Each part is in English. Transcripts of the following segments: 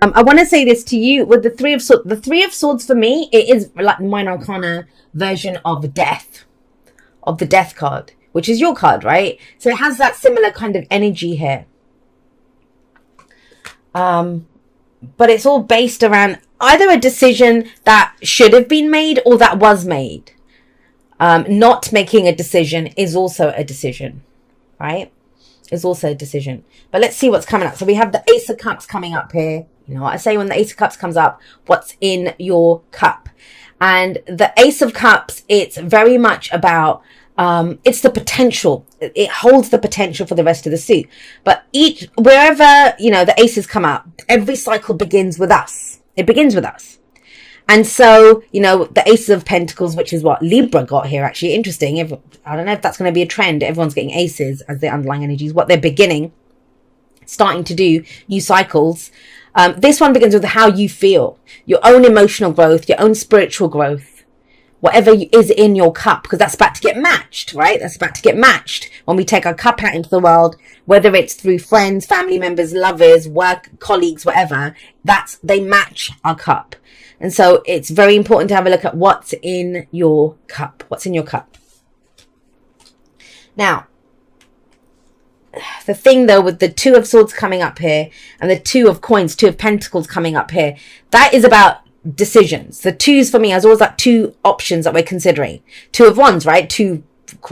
I want to say this to you with the Three of Swords. The Three of Swords for me, it is like Minor Arcana version of death, of the Death card, which is your card, right? So it has that similar kind of energy here. But it's all based around either a decision that should have been made or that was made. Not making a decision is also a decision, right? Is also a decision. But let's see what's coming up. So we have the Ace of Cups coming up here. You know what I say when the Ace of Cups comes up? What's in your cup? And the Ace of Cups, it's very much about, it's the potential. It holds the potential for the rest of the suit. But wherever, you know, the aces come up, every cycle begins with us. It begins with us. And so, you know, the Ace of Pentacles, which is what Libra got here, actually interesting. I don't know if that's going to be a trend. Everyone's getting aces as their underlying energies. What they're beginning, starting to do, new cycles. This one begins with how you feel, your own emotional growth, your own spiritual growth, whatever is in your cup, because that's about to get matched, right? That's about to get matched when we take our cup out into the world, whether it's through friends, family members, lovers, work, colleagues, whatever, they match our cup. And so it's very important to have a look at what's in your cup. What's in your cup? Now, the thing though, with the Two of Swords coming up here and the Two of Coins, Two of Pentacles coming up here, that is about decisions. The twos for me is always like two options that we're considering. Two of Wands, right? Two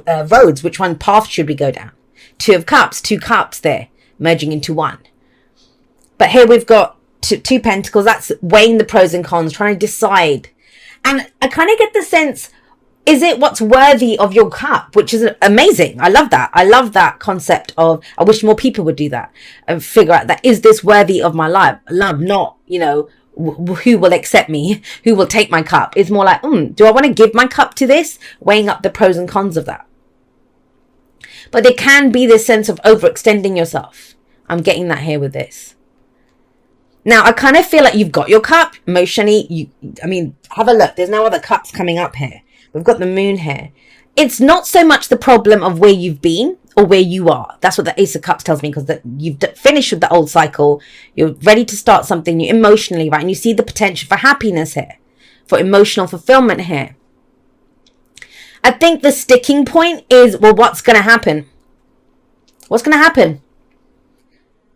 roads. Which one path should we go down? Two of Cups, two cups there merging into one. But here we've got two Pentacles. That's weighing the pros and cons, trying to decide. And I kind of get the sense, is it what's worthy of your cup? Which is amazing. I love that. I love that concept of, I wish more people would do that and figure out that, is this worthy of my love, not, you know, who will accept me, who will take my cup. It's more like, do I want to give my cup to this? Weighing up the pros and cons of that. But there can be this sense of overextending yourself. I'm getting that here with this. Now, I kind of feel like you've got your cup emotionally. Have a look. There's no other cups coming up here. We've got the moon here. It's not so much the problem of where you've been or where you are. That's what the Ace of Cups tells me, because that you've finished with the old cycle. You're ready to start something new emotionally, right? And you see the potential for happiness here, for emotional fulfillment here. I think the sticking point is, well, what's going to happen? What's going to happen?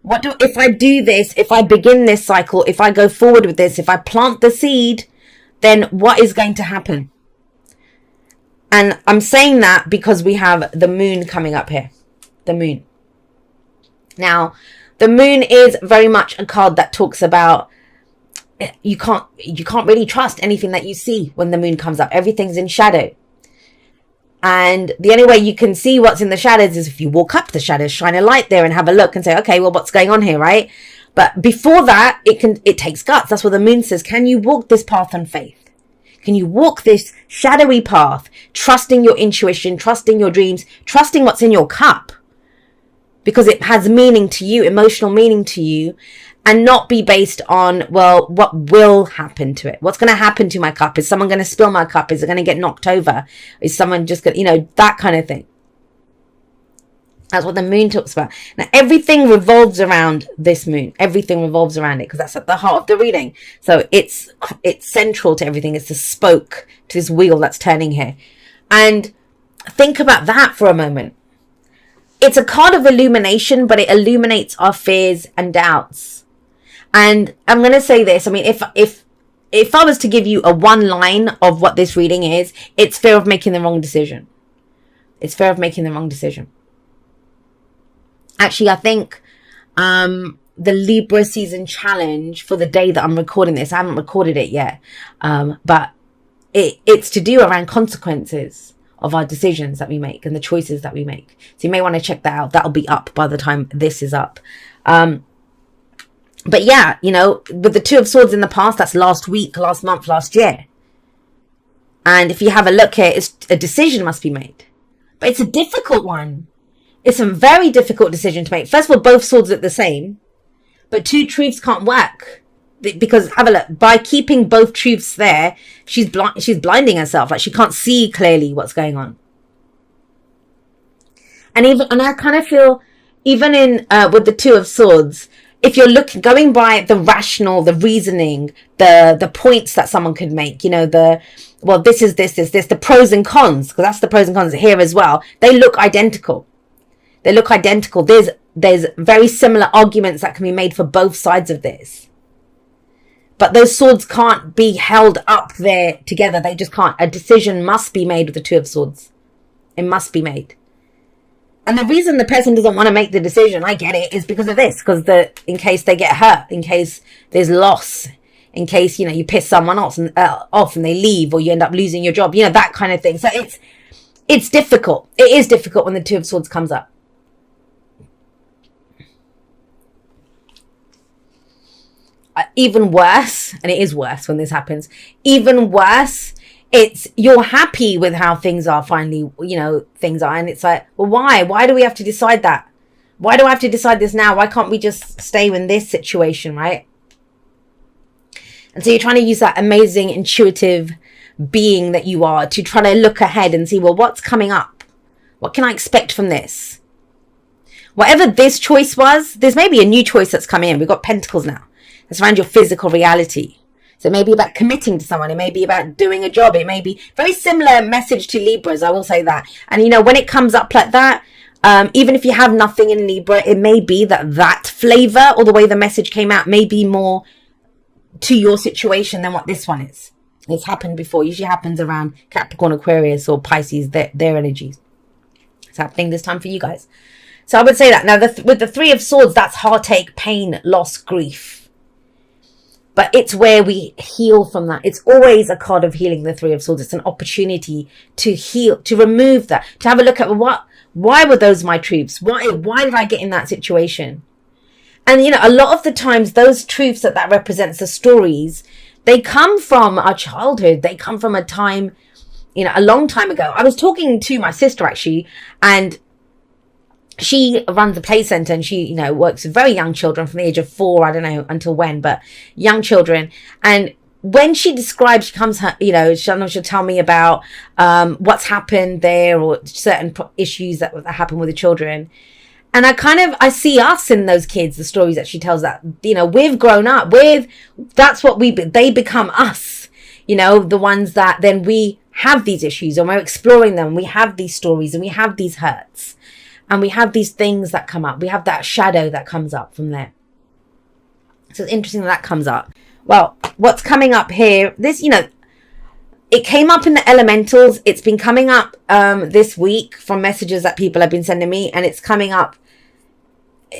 If I do this, if I begin this cycle, if I go forward with this, if I plant the seed, then what is going to happen? And I'm saying that because we have the moon coming up here. The moon. Now, the moon is very much a card that talks about you can't really trust anything that you see when the moon comes up. Everything's in shadow. And the only way you can see what's in the shadows is if you walk up to the shadows, shine a light there and have a look and say, okay, well, what's going on here, right? But before that, it takes guts. That's what the moon says. Can you walk this path on faith? Can you walk this shadowy path, trusting your intuition, trusting your dreams, trusting what's in your cup? Because it has meaning to you, emotional meaning to you, and not be based on, well, what will happen to it? What's going to happen to my cup? Is someone going to spill my cup? Is it going to get knocked over? Is someone just going to, that kind of thing. That's what the moon talks about. Now, everything revolves around this moon. Everything revolves around it, because that's at the heart of the reading. So it's central to everything. It's the spoke to this wheel that's turning here. And think about that for a moment. It's a card of illumination, but it illuminates our fears and doubts. And I'm going to say this. I mean, if I was to give you a one line of what this reading is, it's fear of making the wrong decision. It's fear of making the wrong decision. Actually, I think the Libra season challenge for the day that I'm recording this, I haven't recorded it yet, but it's to do around consequences of our decisions that we make and the choices that we make. So you may want to check that out. That'll be up by the time this is up. But yeah, with the Two of Swords in the past, that's last week, last month, last year. And if you have a look here, a decision must be made. But it's a difficult one. It's a very difficult decision to make. First of all, both swords look the same, but two truths can't work. Because, have a look, by keeping both truths there, she's blinding herself. Like, she can't see clearly what's going on. And I kind of feel, even in with the Two of Swords, if you're going by the rational, the reasoning, the points that someone could make, you know, this is this, the pros and cons, because that's the pros and cons here as well. They look identical. There's very similar arguments that can be made for both sides of this. But those swords can't be held up there together. They just can't. A decision must be made with the Two of Swords. It must be made. And the reason the person doesn't want to make the decision, I get it, is because of this. Because in case they get hurt, in case there's loss, in case, you know, you piss someone else off and they leave, or you end up losing your job, you know, that kind of thing. So it's difficult. It is difficult when the Two of Swords comes up. Even worse, and it is worse when this happens, even worse, it's you're happy with how things are finally, you know, things are, and it's like, well, why do we have to decide that? Why do I have to decide this now? Why can't we just stay in this situation, right? And so you're trying to use that amazing intuitive being that you are to try to look ahead and see, well, what's coming up? What can I expect from this? Whatever this choice was, there's maybe a new choice that's come in. We've got Pentacles now. It's around your physical reality. So it may be about committing to someone. It may be about doing a job. It may be very similar message to Libras. I will say that. And, you know, when it comes up like that, even if you have nothing in Libra, it may be that flavor or the way the message came out may be more to your situation than what this one is. It's happened before. Usually happens around Capricorn, Aquarius, or Pisces, their energies. It's happening this time for you guys. So I would say that. Now, with the Three of Swords, that's heartache, pain, loss, grief. But it's where we heal from that. It's always a card of healing, the Three of Swords. It's an opportunity to heal, to remove that, to have a look at why were those my truths? Why did I get in that situation? And, you know, a lot of the times those truths that represents, the stories, they come from our childhood. They come from a time, you know, a long time ago. I was talking to my sister actually, and she runs a play center, and she, you know, works with very young children from the age of 4, I don't know until when, but young children. And when she describes, she comes, you know, she'll tell me about what's happened there, or certain issues that happen with the children. And I see us in those kids, the stories that she tells, that, you know, we've grown up with, that's what they become us, you know, the ones that then we have these issues and we're exploring them. We have these stories and we have these hurts. And we have these things that come up. We have that shadow that comes up from there. So it's interesting that comes up. Well, what's coming up here, this, you know, it came up in the elementals. It's been coming up this week from messages that people have been sending me. And it's coming up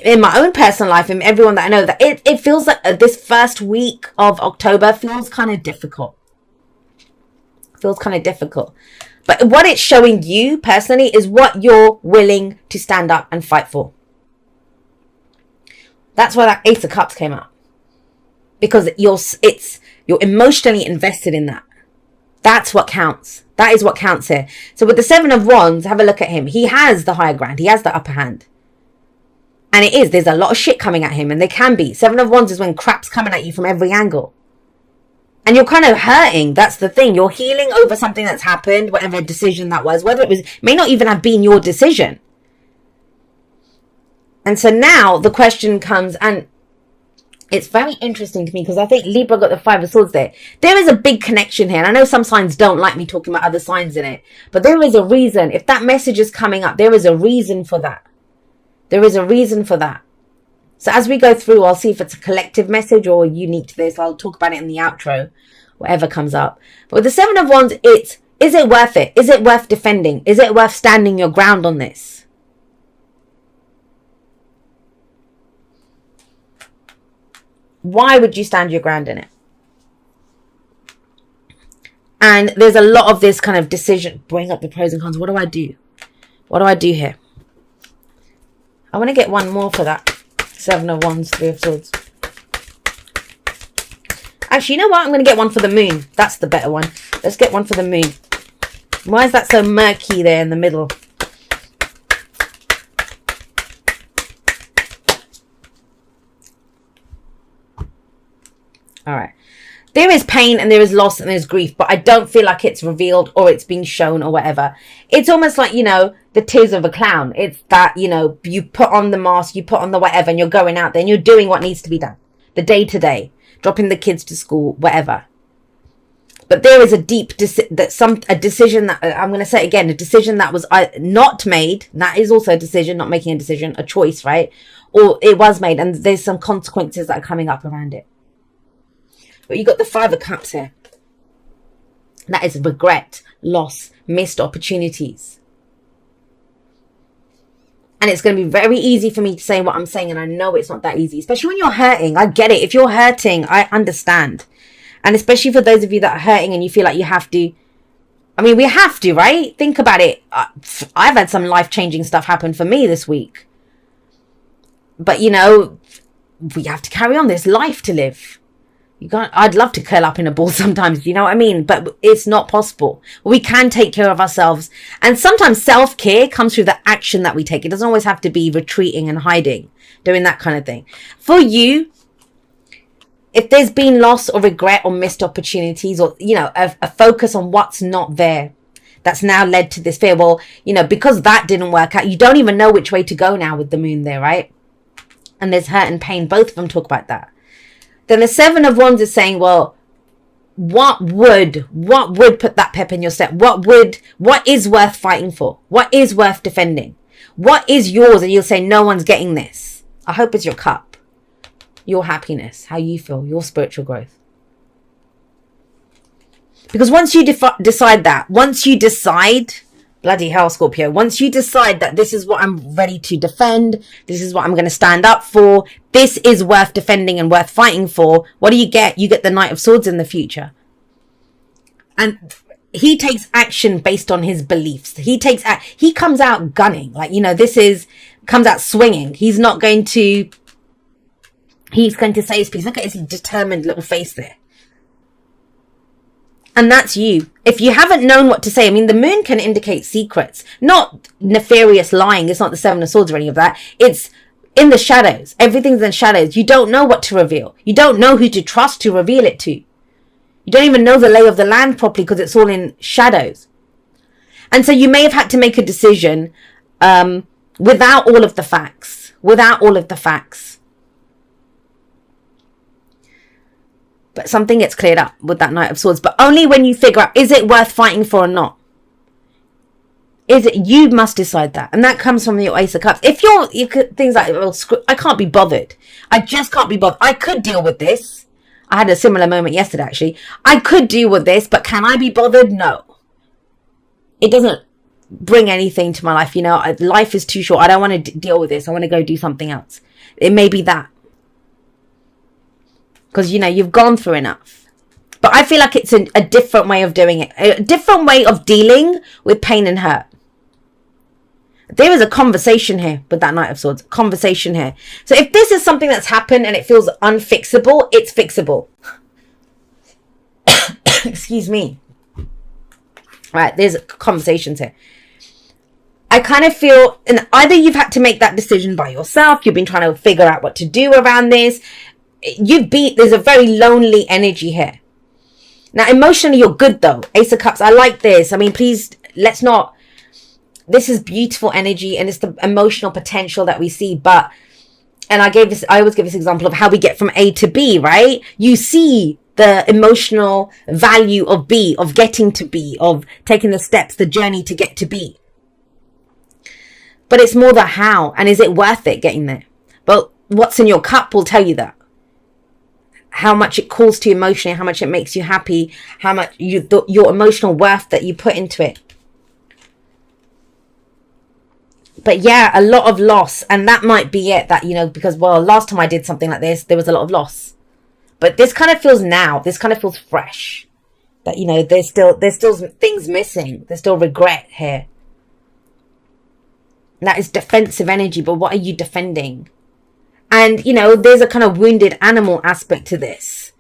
in my own personal life, and everyone that I know, that it feels like this first week of October feels kind of difficult. But what it's showing you personally is what you're willing to stand up and fight for. That's why that Ace of Cups came up. Because you're emotionally invested in that. That's what counts. That is what counts here. So with the Seven of Wands, have a look at him. He has the higher ground. He has the upper hand. And there's a lot of shit coming at him, and there can be. Seven of Wands is when crap's coming at you from every angle. And you're kind of hurting. That's the thing. You're healing over something that's happened, whatever decision that was, whether it may not even have been your decision. And so now the question comes, and it's very interesting to me because I think Libra got the Five of Swords there. There is a big connection here. And I know some signs don't like me talking about other signs in it, but there is a reason. If that message is coming up, there is a reason for that. There is a reason for that. So as we go through, I'll see if it's a collective message or unique to this. I'll talk about it in the outro, whatever comes up. But with the Seven of Wands, is it worth it? Is it worth defending? Is it worth standing your ground on this? Why would you stand your ground in it? And there's a lot of this kind of decision. Bring up the pros and cons. What do I do? What do I do here? I want to get one more for that. Seven of Wands, Three of Swords. Actually, you know what? I'm going to get one for the moon. That's the better one. Let's get one for the moon. Why is that so murky there in the middle? All right. There is pain and there is loss and there's grief, but I don't feel like it's revealed or it's being shown or whatever. It's almost like, the tears of a clown. It's that, you put on the mask, you put on the whatever, and you're going out there and you're doing what needs to be done. The day to day, dropping the kids to school, whatever. But there is a deep, a decision that, I'm going to say again, a decision that was not made. That is also a decision, not making a decision, a choice, right? Or it was made and there's some consequences that are coming up around it. But you got the 5 of Cups here. That is regret, loss, missed opportunities. And it's going to be very easy for me to say what I'm saying. And I know it's not that easy, especially when you're hurting. I get it. If you're hurting, I understand. And especially for those of you that are hurting and you feel like you have to. I mean, we have to, right? Think about it. I've had some life-changing stuff happen for me this week. But, we have to carry on. There's life to live. I'd love to curl up in a ball sometimes, you know what I mean? But it's not possible. We can take care of ourselves. And sometimes self-care comes through the action that we take. It doesn't always have to be retreating and hiding, doing that kind of thing. For you, if there's been loss or regret or missed opportunities or, a focus on what's not there, that's now led to this fear. Well, because that didn't work out, you don't even know which way to go now with the moon there, right? And there's hurt and pain. Both of them talk about that. Then the 7 of Wands is saying, well, what would put that pep in your step? What is worth fighting for? What is worth defending? What is yours? And you'll say, no one's getting this. I hope it's your cup, your happiness, how you feel, your spiritual growth. Because once you decide that, bloody hell, Scorpio, once you decide that this is what I'm ready to defend, this is what I'm going to stand up for, this is worth defending and worth fighting for, what do you get? You get the Knight of Swords in the future. And he takes action based on his beliefs. He comes out gunning. Comes out swinging. He's going to say his piece. Look at his determined little face there. And that's you. If you haven't known what to say, the moon can indicate secrets, not nefarious lying. It's not the 7 of Swords or any of that. It's in the shadows. Everything's in shadows. You don't know what to reveal. You don't know who to trust to reveal it to. You don't even know the lay of the land properly because it's all in shadows. And so you may have had to make a decision without all of the facts. But something gets cleared up with that Knight of Swords. But only when you figure out, is it worth fighting for or not? You must decide that. And that comes from your Ace of Cups. If you could, things like, well, I can't be bothered. I just can't be bothered. I could deal with this. I had a similar moment yesterday, actually. I could deal with this, but can I be bothered? No. It doesn't bring anything to my life. Life is too short. I don't want to deal with this. I want to go do something else. It may be that. Because, you've gone through enough. But I feel like it's a different way of doing it. A different way of dealing with pain and hurt. There is a conversation here with that Knight of Swords. Conversation here. So if this is something that's happened and it feels unfixable, it's fixable. Excuse me. Right, there's conversations here. I kind of feel, and either you've had to make that decision by yourself, you've been trying to figure out what to do around this. There's a very lonely energy here. Now, emotionally, you're good though. Ace of Cups, I like this. Please, let's not, this is beautiful energy and it's the emotional potential that we see. But, and I always give this example of how we get from A to B, right? You see the emotional value of B, of getting to B, of taking the steps, the journey to get to B. But it's more the how, and is it worth it getting there? But what's in your cup will tell you that. How much it calls to you emotionally, how much it makes you happy, how much your emotional worth that you put into it. But yeah, a lot of loss. And that might be it, that, because, well, last time I did something like this, there was a lot of loss. But this kind of feels fresh. That, there's still things missing. There's still regret here. That is defensive energy, but what are you defending? And, there's a kind of wounded animal aspect to this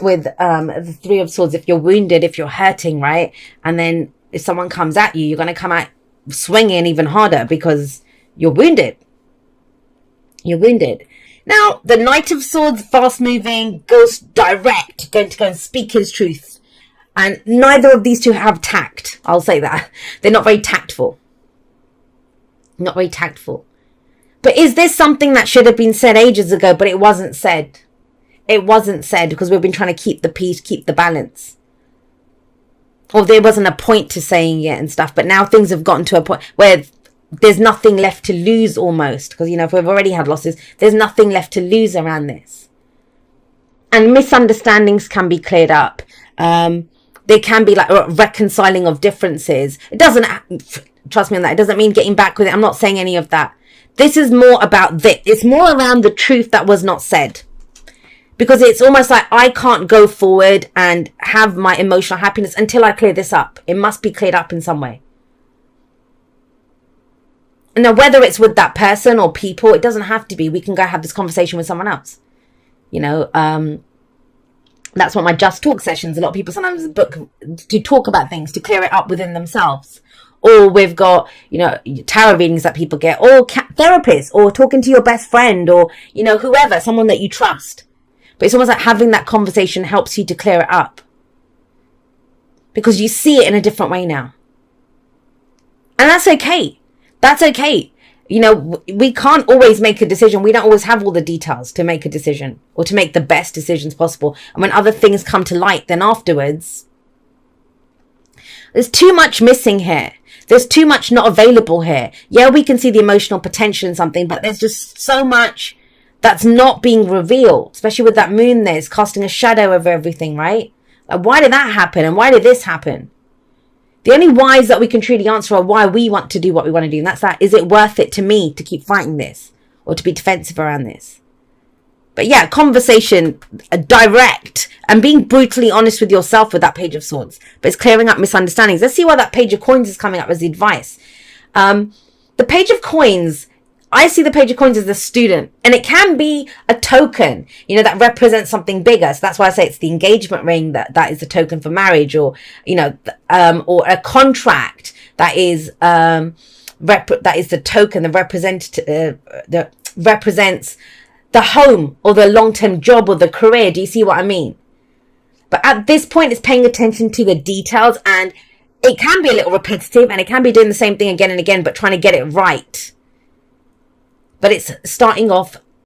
with the 3 of Swords. If you're wounded, if you're hurting, right? And then if someone comes at you, you're going to come out swinging even harder because you're wounded. You're wounded. Now, the Knight of Swords, fast moving, goes direct, going to go and speak his truth. And neither of these two have tact. I'll say that. They're not very tactful. Not very tactful. But is this something that should have been said ages ago, but it wasn't said? It wasn't said because we've been trying to keep the peace, keep the balance. Or there wasn't a point to saying it and stuff. But now things have gotten to a point where there's nothing left to lose almost. Because, you know, if we've already had losses, there's nothing left to lose around this. And misunderstandings can be cleared up. There can be like reconciling of differences. It doesn't, trust me on that, it doesn't mean getting back with it. I'm not saying any of that. This is more about this. It's more around the truth that was not said. Because it's almost like I can't go forward and have my emotional happiness until I clear this up. It must be cleared up in some way. Now, whether it's with that person or people, it doesn't have to be. We can go have this conversation with someone else. You know, that's what my Just Talk sessions, a lot of people sometimes book to talk about things, to clear it up within themselves. Or we've got, you know, tarot readings that people get, or therapists, or talking to your best friend, or, you know, whoever, someone that you trust. But it's almost like having that conversation helps you to clear it up. Because you see it in a different way now. And that's okay. That's okay. You know, we can't always make a decision. We don't always have all the details to make a decision or to make the best decisions possible. And when other things come to light, then afterwards, there's too much missing here. There's too much not available here. Yeah, we can see the emotional potential in something, but there's just so much that's not being revealed, especially with that moon there. It's casting a shadow over everything, right? Like, why did that happen? And why did this happen? The only whys that we can truly answer are why we want to do what we want to do. And that's that. Is it worth it to me to keep fighting this or to be defensive around this? But yeah, conversation, direct, and being brutally honest with yourself with that Page of Swords. But it's clearing up misunderstandings. Let's see why that Page of Coins is coming up as the advice. The Page of Coins, I see the Page of Coins as a student, and it can be a token, you know, that represents something bigger. So that's why I say it's the engagement ring that is a token for marriage, or, you know, or a contract that is that is the token that represents the home or the long-term job or the career. Do you see what I mean? But at this point, it's paying attention to the details, and it can be a little repetitive, and it can be doing the same thing again and again, but trying to get it right. But it's starting off